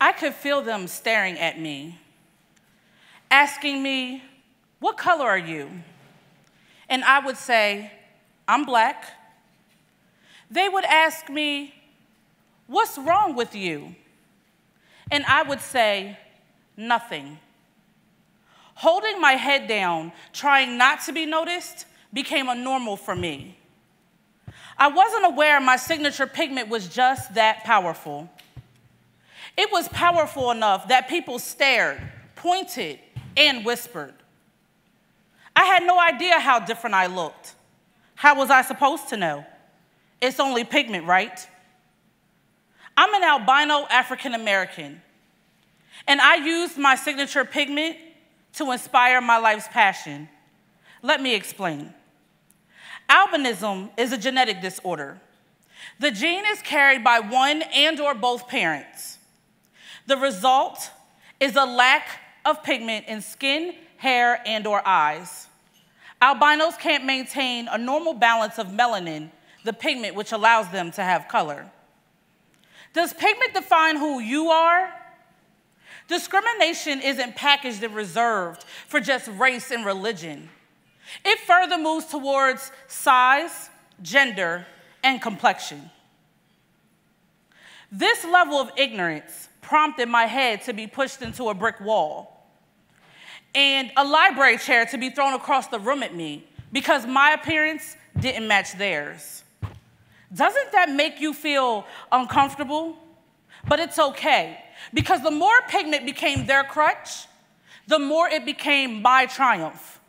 I could feel them staring at me, asking me, "What color are you?" And I would say, "I'm black." They would ask me, "What's wrong with you?" And I would say, "Nothing." Holding my head down, trying not to be noticed, became a normal for me. I wasn't aware my signature pigment was just that powerful. It was powerful enough that people stared, pointed, and whispered. I had no idea how different I looked. How was I supposed to know? It's only pigment, right? I'm an albino African American, and I used my signature pigment to inspire my life's passion. Let me explain. Albinism is a genetic disorder. The gene is carried by one and/or both parents. The result is a lack of pigment in skin, hair, and/or eyes. Albinos can't maintain a normal balance of melanin, the pigment which allows them to have color. Does pigment define who you are? Discrimination isn't packaged and reserved for just race and religion. It further moves towards size, gender, and complexion. This level of ignorance prompted my head to be pushed into a brick wall and a library chair to be thrown across the room at me because my appearance didn't match theirs. Doesn't that make you feel uncomfortable? But it's okay, because the more pigment became their crutch, the more it became my triumph.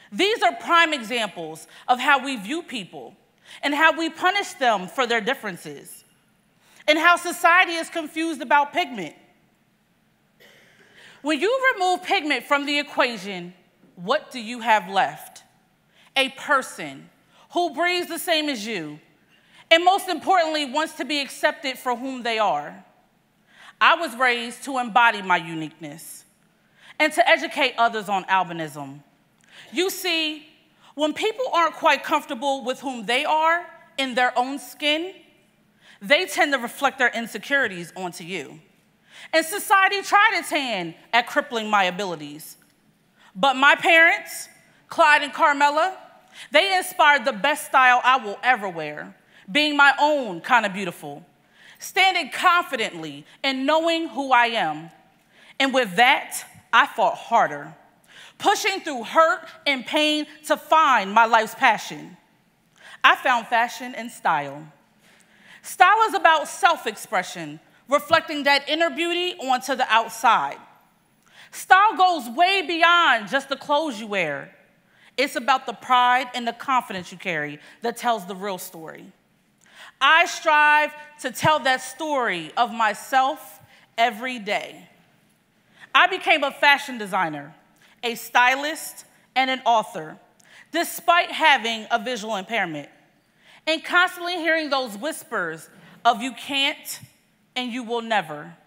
These are prime examples of how we view people and how we punish them for their differences, and how society is confused about pigment. When you remove pigment from the equation, what do you have left? A person who breathes the same as you, and most importantly, wants to be accepted for whom they are. I was raised to embody my uniqueness and to educate others on albinism. You see, when people aren't quite comfortable with whom they are in their own skin, they tend to reflect their insecurities onto you. And society tried its hand at crippling my abilities. But my parents, Clyde and Carmela, they inspired the best style I will ever wear, being my own kind of beautiful, standing confidently and knowing who I am. And with that, I fought harder, pushing through hurt and pain to find my life's passion. I found fashion and style. Style is about self-expression, reflecting that inner beauty onto the outside. Style goes way beyond just the clothes you wear. It's about the pride and the confidence you carry that tells the real story. I strive to tell that story of myself every day. I became a fashion designer, a stylist, and an author, despite having a visual impairment, and constantly hearing those whispers of "you can't" and "you will never."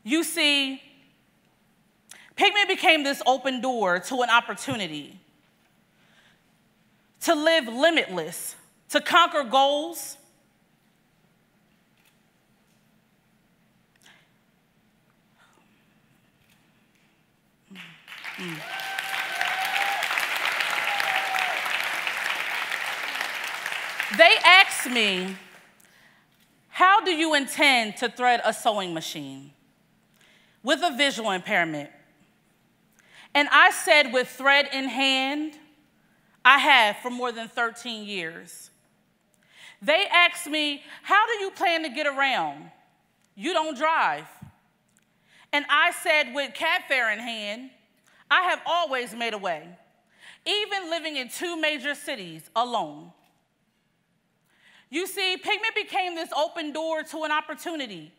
You see, pigment became this open door to an opportunity to live limitless, to conquer goals, They asked me, "How do you intend to thread a sewing machine with a visual impairment?" And I said, with thread in hand, I have for more than 13 years. They asked me, "How do you plan to get around? You don't drive." And I said, with cab fare in hand, I have always made a way, even living in 2 major cities alone. You see, pigment became this open door to an opportunity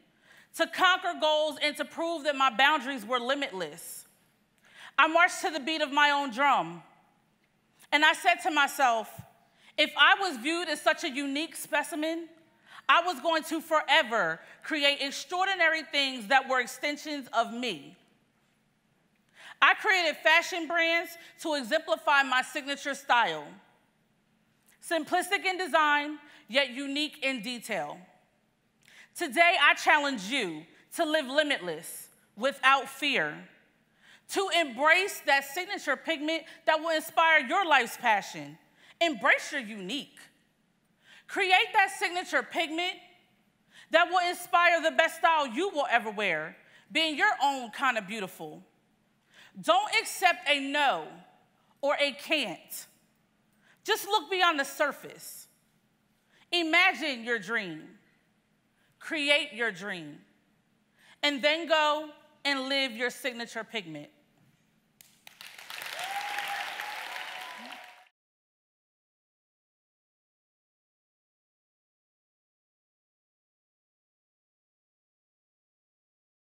to conquer goals and to prove that my boundaries were limitless. I marched to the beat of my own drum, and I said to myself, if I was viewed as such a unique specimen, I was going to forever create extraordinary things that were extensions of me. I created fashion brands to exemplify my signature style, simplistic in design, yet unique in detail. Today, I challenge you to live limitless, without fear, to embrace that signature pigment that will inspire your life's passion. Embrace your unique. Create that signature pigment that will inspire the best style you will ever wear, being your own kind of beautiful. Don't accept a no or a can't. Just look beyond the surface. Imagine your dream. Create your dream. And then go and live your signature pigment.